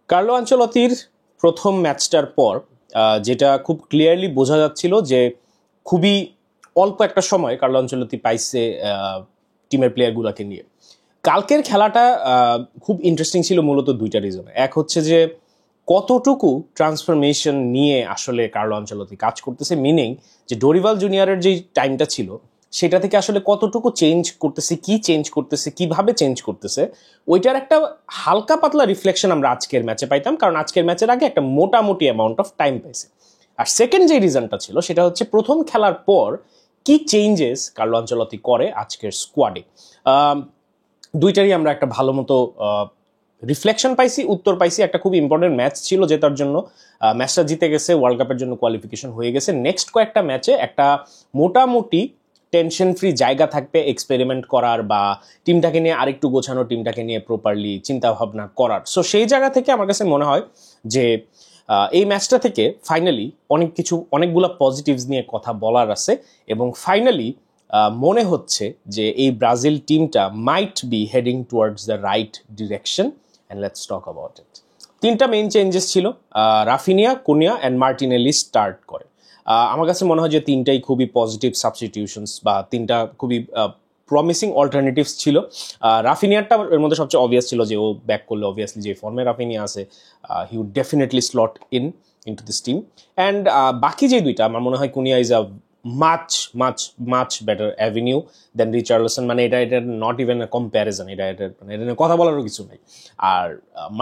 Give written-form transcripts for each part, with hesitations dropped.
Carlo আনচেলত্তির প্রথম ম্যাচটার পর যেটা খুব ক্লিয়ারলি বোঝা যাচ্ছিল যে খুবই অল্প একটা সময় কার্লো আনচেলত্তি পাইছে টিমের প্লেয়ারগুলোকে নিয়ে। কালকের খেলাটা খুব ইন্টারেস্টিং ছিল মূলত দুইটা রিজনে। এক হচ্ছে যে কতটুকু ট্রান্সফরমেশন নিয়ে আসলে কার্লো আনচেলত্তি কাজ করতেছে, মিনিং যে ডোরিভাল জুনিয়রের যে টাইমটা ছিল সেটা থেকে আসলে কতটুকু চেঞ্জ করতেছে, কি চেঞ্জ করতেছে, কিভাবে চেঞ্জ করতেছে, ওইটার একটা হালকা পাতলা রিফ্লেকশন আমরা আজকের ম্যাচে পাইতাম, কারণ আজকের ম্যাচের আগে একটা মোটামুটি অ্যামাউন্ট অফ টাইম পাইছে। আর সেকেন্ড যে রিজনটা ছিল সেটা হচ্ছে প্রথম খেলার পর কি চেঞ্জেস কার্লো আনচেলত্তি করে আজকের স্কোয়াডে। দুইটারই আমরা একটা ভালো মতো রিফ্লেকশন পাইছি, উত্তর পাইছি। একটা খুব ইম্পর্টেন্ট ম্যাচ ছিল জেতার জন্য, ম্যাচটা জিতে গেছে, ওয়ার্ল্ড কাপের জন্য কোয়ালিফিকেশন হয়ে গেছে। নেক্সট কয়েকটা ম্যাচে একটা মোটামুটি টেনশন ফ্রি জায়গা থাকবে এক্সপেরিমেন্ট করার বা টিমটাকে নিয়ে আরেকটু গোছানো, টিমটাকে নিয়ে প্রপারলি চিন্তা ভাবনা করার। সো সেই জায়গা থেকে আমার কাছে মনে হয় যে এই ম্যাচটা থেকে ফাইনালি অনেকগুলো পজিটিভস নিয়ে কথা বলার আছে, এবং ফাইনালি মনে হচ্ছে যে এই ব্রাজিল টিমটা might be heading towards the right direction, and let's talk about it. তিনটা মেইন চেঞ্জেস ছিল, Raphinha, Cunha and Martinelli start করে। আমার কাছে মনে হয় যে তিনটাই খুবই পজিটিভ সাবস্টিটিউশনস বা তিনটা খুবই প্রমিসিং অল্টারনেটিভস ছিল। রাফিনিয়ারটা এর মধ্যে সবচেয়ে অবভিয়াস ছিল যে ও ব্যাক করলে অবভিয়াসলি যে ফর্মে রাফিনিয়া আছে he would definitely slot into this team. And বাকি যে দুইটা আমার মনে হয় Cunha is a much better avenue than Richarlison. মানে এটা নট ইভেন এ কম্প্যারিজন, এটা নিয়ে কথা বলারও কিছু নাই। আর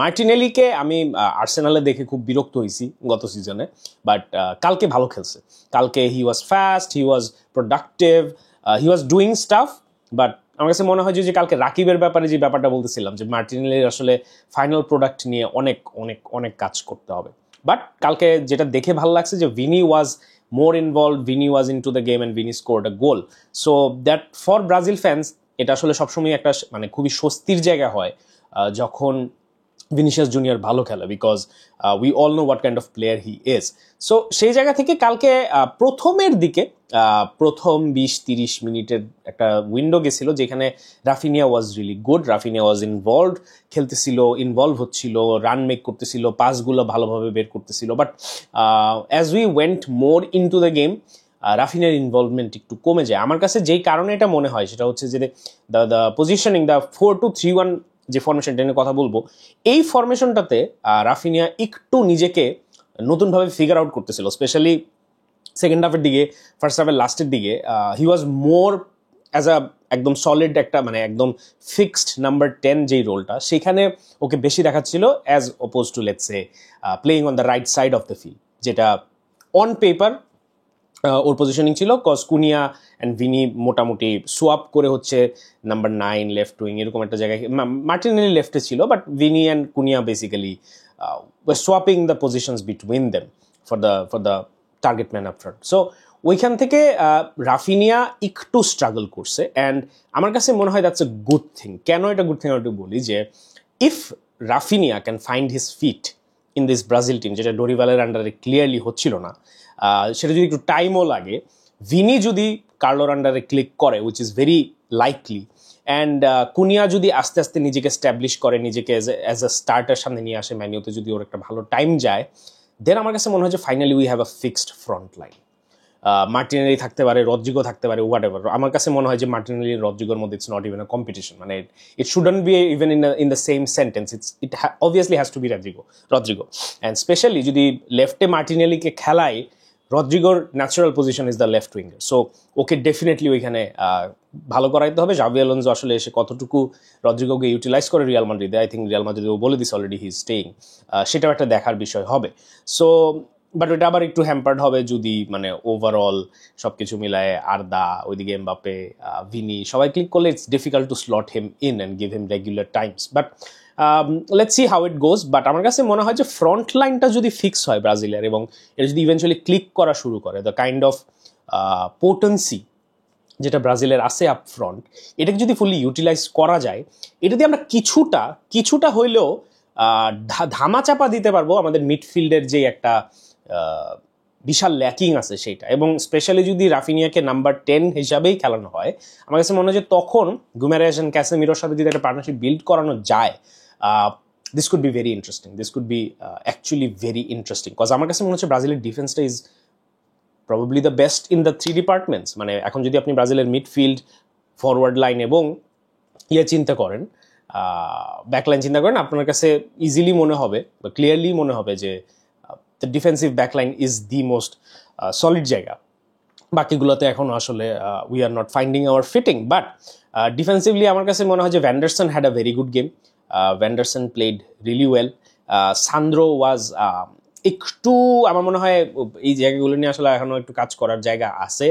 মার্টিনেলিকে আমি আর্সেনালে দেখে খুব বিরক্ত হয়েছি গত সিজনে, বাট কালকে ভালো খেলছে। কালকে he was fast, he was productive, he was doing stuff. But আমার কাছে মনে হয় যে কালকে রাকিবের ব্যাপারে যে ব্যাপারটা বলতেছিলাম যে মার্টিনেলির আসলে ফাইনাল প্রোডাক্ট নিয়ে অনেক অনেক অনেক কাজ করতে হবে। বাট কালকে যেটা দেখে ভালো লাগছে যে Vini was more involved, Vini was into the game and Vini scored a goal. So that for Brazil fans এটা আসলে সবসময় একটা মানে খুবই স্বস্তির জায়গা হয় যখন ভিনিসিয়াস জুনিয়র ভালো খেলে, because we all know what kind of player he is. So সেই জায়গা থেকে কালকে প্রথমের দিকে প্রথম 20-30 মিনিটের একটা উইন্ডো গেছিল যেখানে Raphinha was really good, Raphinha was খেলতেছিল, ইনভলভ হচ্ছিল, রান মেক করতেছিল, পাসগুলো ভালোভাবে বের করতেছিল। But as we went more into the game রাফিনিয়ার ইনভলভমেন্ট একটু কমে যায়। আমার কাছে যেই কারণে এটা মনে হয় সেটা হচ্ছে যে দ্য পজিশনিং, দ্য 4-2-3-1 যে ফরমেশনটা নিয়ে কথা বলবো, এই ফরমেশনটাতে রাফিনিয়া একটু নিজেকে নতুনভাবে ফিগার আউট করতেছিল, স্পেশালি সেকেন্ড হাফের দিকে, ফার্স্ট হাফের লাস্টের দিকে। হি ওয়াজ মোর অ্যাজ আ একদম সলিড একটা মানে একদম ফিক্সড নাম্বার 10 যেই রোলটা, সেখানে ওকে বেশি দেখাচ্ছিল as oppose to let's say playing on the right side of the field, যেটা অন পেপার ওর পজিশনিং ছিল। কজ কুনিয়া অ্যান্ড ভিনি মোটামুটি সোয়াপ করে হচ্ছে নাম্বার 9 লেফট উইং এরকম একটা জায়গায়, মার্টিনেলি লেফটে ছিল, but Vini and Cunha basically swapping the positions between them for the target man up front. So ওইখান থেকে রাফিনিয়া একটু স্ট্রাগল করছে, অ্যান্ড আমার কাছে মনে হয় দ্যাটস এ গুড থিং। কেন এটা গুড থিং একটু বলি, যে if Raphinha can find his fit in this Brazil team, যেটা ডোরিভালের আন্ডারে ক্লিয়ারলি হচ্ছিল না, সেটা যদি একটু টাইমও লাগে, ভিনি যদি কার্লোর আন্ডারে ক্লিক করে, which is very likely, and Cunha যদি আস্তে আস্তে নিজেকে স্ট্যাবলিশ করে, নিজেকে অ্যাজ আ স্টার্টার সামনে নিয়ে আসে ম্যানিউতে, যদি ওর একটা ভালো টাইম যায়, দেন আমার কাছে মনে হয় যে finally we have a fixed front line. Martinelli থাকতে পারে, রদ্রিগো থাকতে পারে, হোয়াট এভার। আমার কাছে মনে হয় যে মার্টিনেলি রদ্রিগোর মধ্যে it's not even a competition, মানে it shouldn't be even in the same sentence, it obviously has to be Rodrigo. And specially যদি লেফটে মার্টিনেলিকে খেলায়, রদ্রিগোর natural position is the left winger. So ওকে ডেফিনেটলি ওইখানে ভালো করাইতে হবে। জাভি আলোনসো আসলে এসে কতটুকু রদ্রিগোকে ইউটিলাইজ করে রিয়াল মাদ্রিদে, আই থিঙ্ক রিয়াল মাদ্রিদে ও বলে দিস অলরেডি হি ইজ স্টেইং, সেটাও একটা দেখার বিষয় হবে। সো বাট ওইটা আবার একটু হ্যাম্পার্ড হবে যদি মানে ওভারঅল সব কিছু মিলায় আর্দা, ওইদিকে এমবাপে, ভিনি সবাই ক্লিক করলে it's difficult to slot him in and give him regular Times. But let's see how it goes. But আমার কাছে মনে হয় যে ফ্রন্ট লাইনটা যদি ফিক্স হয় ব্রাজিলের, এবং এটা যদি ইভেন্চুয়ালি ক্লিক করা শুরু করে, দ্য কাইন্ড অফ পোটেন্সি যেটা ব্রাজিলের আছে আপ ফ্রন্ট, এটাকে যদি ফুলি ইউটিলাইজ করা যায়, এটা দিয়ে আমরা কিছুটা হইলেও ধামাচাপা দিতে পারবো আমাদের মিডফিল্ডের যে একটা বিশাল ল্যাকিং আছে সেইটা। এবং স্পেশালি যদি রাফিনিয়াকে নাম্বার 10 হিসাবেই খেলানো হয়, আমার কাছে মনে হয় যে তখন গুমেরেস এন্ড ক্যাসেমিরোর সাথে যদি একটা পার্টনারশিপ বিল্ড করানো যায়, this could be very interesting. This could be actually very interesting because আমার কাছে মনে হচ্ছে ব্রাজিলের ডিফেন্সটা is probably the best in the 3 departments. মানে এখন যদি আপনি ব্রাজিলের মিডফিল্ড, ফরওয়ার্ড লাইন এবং চিন্তা করেন, ব্যাকলাইন চিন্তা করেন, আপনার কাছে ইজিলি মনে হবে বা ক্লিয়ারলি মনে হবে যে the defensive backline is the most solid জায়গা। বাকিগুলোতে এখন আসলে we are not finding our fitting, but defensively আমার কাছে মনে হয় যে Vanderson had a very good game. Vanderson played really well. Sandro was একটু, আমার মনে হয় এই জায়গাগুলো নিয়ে আসলে এখনও একটু কাজ করার জায়গা আছে।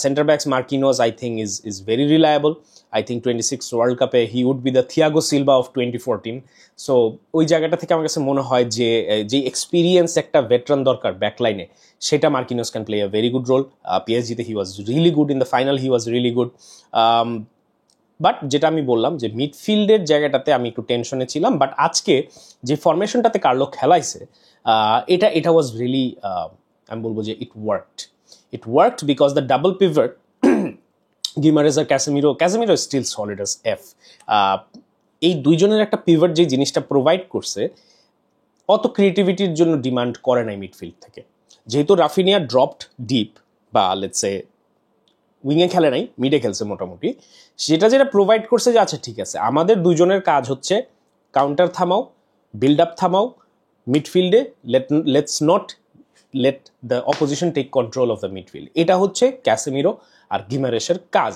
Centre backs Marquinhos I think is very reliable. I think 26 world কাপে he would be the Thiago Silva of 2014. So ওই জায়গাটা থেকে আমার কাছে মনে হয় যে যে এক্সপিরিয়েন্স একটা ভেটারান দরকার ব্যাকলাইনে, সেটা Marquinhos can play a very good role. পিএসজিতে he was really good, in the final he was really good. But যেটা আমি বললাম যে মিডফিল্ডের জায়গাটাতে আমি একটু টেনশনে ছিলাম, বাট আজকে যে ফরমেশনটাতে কার্লো খেলাইছে এটা ওয়াজ রিয়েলি, আমি বলবো যে it worked because the double pivot Guimarães আর Casemiro still solid as F. এই দুইজনের একটা পিভট যে জিনিসটা প্রোভাইড করছে, অত ক্রিয়েটিভিটির জন্য ডিমান্ড করে নাই মিডফিল্ড থেকে। যেহেতু রাফিনিয়া ড্রপড ডিপ বা লেটস সে উইংয়ে খেলে নাই, মিডে খেলছে মোটামুটি, যেটা প্রোভাইড করছে যে আচ্ছা ঠিক আছে, আমাদের দুজনের কাজ হচ্ছে কাউন্টার থামাও, বিল্ড আপ থামাও মিডফিল্ডে, let's not let the opposition take control of the midfield. এটা হচ্ছে ক্যাসেমিরো আর গিমারেশের কাজ।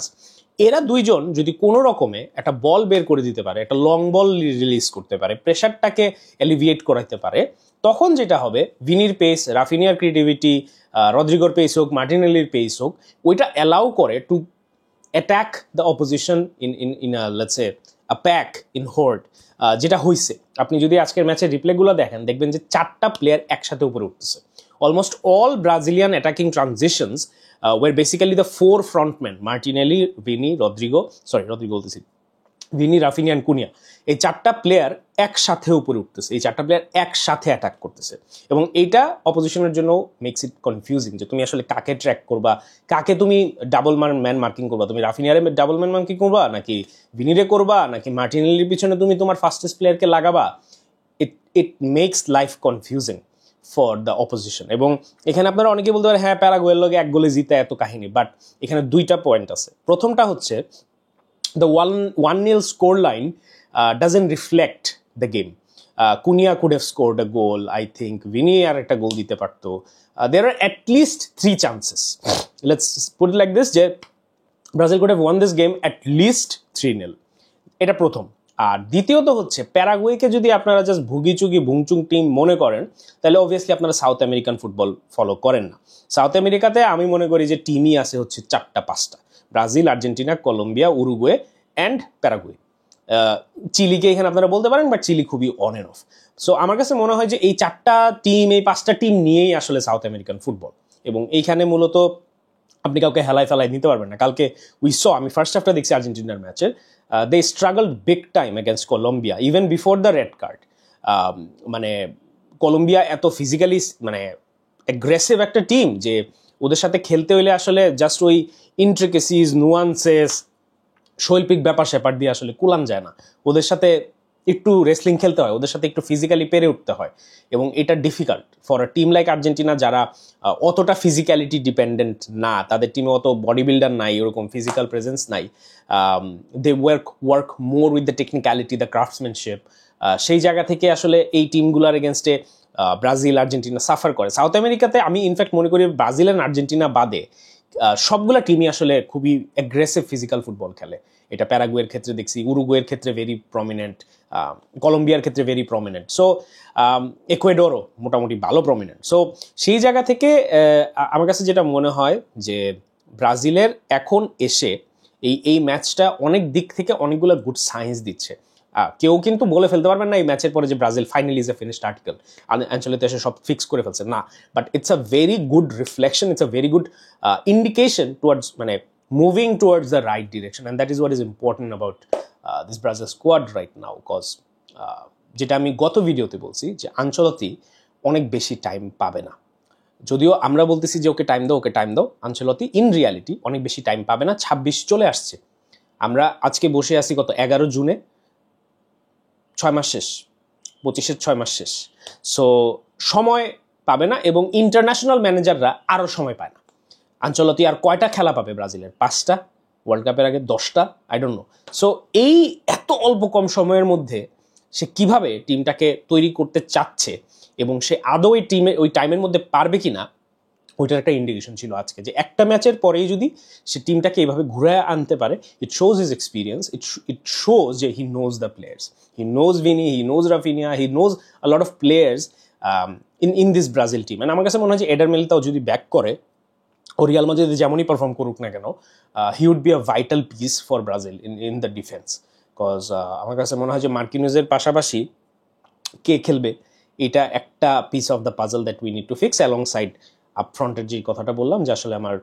এরা দুইজন যদি কোনো রকমে একটা বল বের করে দিতে পারে, একটা লং বল রিলিজ করতে পারে, প্রেশারটাকে এলিভিয়েট করাইতে পারে, তখন যেটা হবে ভিনির পেস, রাফিনিয়ার ক্রিয়েটিভিটি, রদ্রিগোর পেস হোক, মার্টিনেলির পেস হোক, ওইটা অ্যালাউ করে to attack the opposition in let's say a pack in horde, যেটা হয়েছে। আপনি যদি আজকের ম্যাচের রিপ্লেগুলো দেখেন, দেখবেন যে 4টা প্লেয়ার একসাথে উপরে উঠতেছে। Almost all Brazilian attacking transitions were basically the 4 frontmen, Martinelli, Vini, Rodrigo বলতেছি, ভিনি, রাফিনিয়া এন্ড কুনিয়া। এই 4টা প্লেয়ার একসাথে উপরে উঠতেছে, এই 4টা প্লেয়ার একসাথে অ্যাটাক করতেছে, এবং এইটা অপোজিশনের জন্য মেক্স ইট কনফিউজিং যে তুমি আসলে কাকে ট্র্যাক করবা, কাকে তুমি ডাবল ম্যান মার্কিং করবা। তুমি রাফিনিয়ারে ডাবল ম্যান মার্কিং করবা, নাকি ভিনিরে করবা, নাকি মার্টিনেলির পিছনে তুমি তোমার ফাস্টেস্ট প্লেয়ারকে লাগাবা। It makes life confusing for the opposition. এবং এখানে আপনারা অনেকে বলতে পারেন হ্যাঁ প্যারাগুয়ের লগে 1 গোলে জিতে এত কাহিনী, বাট এখানে 2টা পয়েন্ট আছে। প্রথমটা হচ্ছে the 1-0 score line doesn't reflect the game. Cunha could have scored a goal, I think Vini আর একটা গোল দিতে পারতো। There are at least 3 chances, let's put it like this, যে Brazil could have won this game at least 3-0। এটা প্রথম। আর দ্বিতীয়ত হচ্ছে প্যারাগুয়েকে যদি আপনারা জাস্ট ভুগিচুগি ভুংচুং টিম মনে করেন, তাহলে অবভিয়াসলি আপনারা সাউথ আমেরিকান ফুটবল ফলো করেন না। সাউথ আমেরিকাতে আমি মনে করি যে টিমই আছে হচ্ছে 4-5টা, Brazil, Argentina, Colombia, Uruguay and Paraguay. চিলিকে এখানে আপনারা বলতে পারেন, বাট চিলি খুবই অন এন্ড অফ। সো আমার কাছে মনে হয় যে এই 4টা টিম, এই 5টা টিম নিয়েই আসলে সাউথ আমেরিকান ফুটবল, এবং এইখানে মূলত আপনি কাউকে হেলায় ফেলায় নিতে পারবেন না। কালকে আমি ফার্স্ট হাফটা দেখছি আর্জেন্টিনার ম্যাচের, they struggled big time against Colombia even before the red card. মানে কলম্বিয়া এত ফিজিক্যালি মানে অ্যাগ্রেসিভ একটা টিম যে ওদের সাথে খেলতে হইলে আসলে জাস্ট ওই ইন্ট্রিকেসিস, নুয়ান্সেস, শৈল্পিক ব্যাপার স্যাপার দিয়ে আসলে কুলান যায় না। ওদের সাথে একটু রেসলিং খেলতে হয়, ওদের সাথে একটু ফিজিক্যালি পেরে উঠতে হয়, এবং এটা difficult for a team like Argentina, যারা অতটা ফিজিক্যালিটি ডিপেন্ডেন্ট না, তাদের টিমে অত বডি বিল্ডার নাই, ওরকম ফিজিক্যাল প্রেজেন্স নাই। They work more with the technicality, the craftsmanship. সেই জায়গা থেকে আসলে এই টিমগুলোর এগেনস্টে ব্রাজিল, আর্জেন্টিনা সাফার করে। সাউথ আমেরিকাতে আমি ইনফ্যাক্ট মনে করি ব্রাজিল আর আর্জেন্টিনা বাদে সবগুলা টিমই আসলে খুবই অ্যাগ্রেসিভ ফিজিক্যাল ফুটবল খেলে। এটা প্যারাগুয়ের ক্ষেত্রে দেখছি, উরুগুয়ের ক্ষেত্রে ভেরি প্রমিনেন্ট, কলম্বিয়ার ক্ষেত্রে ভেরি প্রমিনেন্ট, সো ইকুয়েডরও মোটামুটি ভালো প্রমিনেন্ট। সো সেই জায়গা থেকে আমার কাছে যেটা মনে হয় যে ব্রাজিলের এখন এসে এই ম্যাচটা অনেক দিক থেকে অনেকগুলো গুড সাইন্স দিচ্ছে। কেউ কিন্তু বলে ফেলতে পারবেন না এই ম্যাচের পরে যে Brazil finally is a finished article, আঞ্চলিক এসে সব ফিক্স করে ফেলছে না, but it's a very good reflection, it's a very good indication towards, মানে moving towards the right direction, and that is what is important about this Brazil squad right now, because যেটা আমি গত ভিডিওতে বলছি যে আনচেলত্তি অনেক বেশি time পাবে না। যদিও আমরা বলতেছি যে ওকে টাইম দাও, আনচেলত্তি ইন রিয়ালিটি অনেক বেশি টাইম পাবে না। 26 চলে আসছে, আমরা আজকে বসে আছি কত 11 জুনে, 6 মাস শেষ, 25-এর 6 মাস শেষ। সো সময় পাবে না, এবং ইন্টারন্যাশনাল ম্যানেজাররা আরও সময় পায় না। আনচেলত্তি আর কয়টা খেলা পাবে ব্রাজিলের? 5টা, ওয়ার্ল্ড কাপের আগে 10টা, আই ডোন্ট নো। সো এই এত অল্প কম সময়ের মধ্যে সে কিভাবে টিমটাকে তৈরি করতে চাচ্ছে এবং সে আদৌ ওই টাইমের মধ্যে পারবে কিনা, ওইটার একটা ইন্ডিকেশন ছিল আজকে, যে একটা ম্যাচের পরেই যদি সে টিমটাকে এইভাবে ঘুরে আনতে পারে, it shows his experience, it shows যে he knows the players, he knows Vini, he knows Raphinha, he knows a lot of players in this Brazil team. And আমার কাছে মনে হয় যে এডার মিলিতাও যদি ব্যাক করে, ও রিয়াল মাদ্রিদ যেমনই পারফর্ম করুক না কেন, he would be a vital piece for Brazil in the defence. Because আমার কাছে মনে হয় যে মার্কিনোজের পাশাপাশি কে খেলবে, এটা একটা piece of the puzzle that we need to fix, alongside আপফ্রন্টের যে কথাটা বললাম, যে আসলে আমার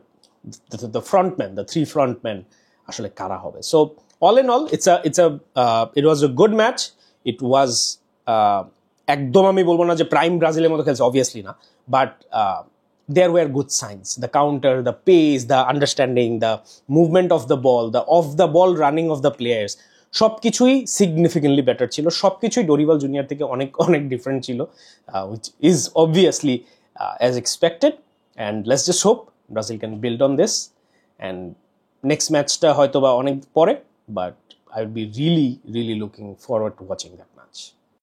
দ্য ফ্রন্টম্যান, দ্য 3 ফ্রন্টম্যান আসলে কারা হবে। So all in all it was a good match. It was একদম আমি বলবো না যে প্রাইম ব্রাজিলের মতো খেলছে, অবভিয়াসলি না, but there were good signs. The counter, the pace, the understanding, the movement of the ball, the off-the-ball running of the players, সবকিছুই সিগনিফিকেন্টলি বেটার ছিল। সবকিছুই ডোরিভাল জুনিয়র থেকে অনেক অনেক ডিফারেন্ট ছিল, which is obviously as expected. And let's just hope Brazil can build on this. And next ম্যাচটা হয়তো বা অনেক পরে, but I would be really, really looking forward to watching that match.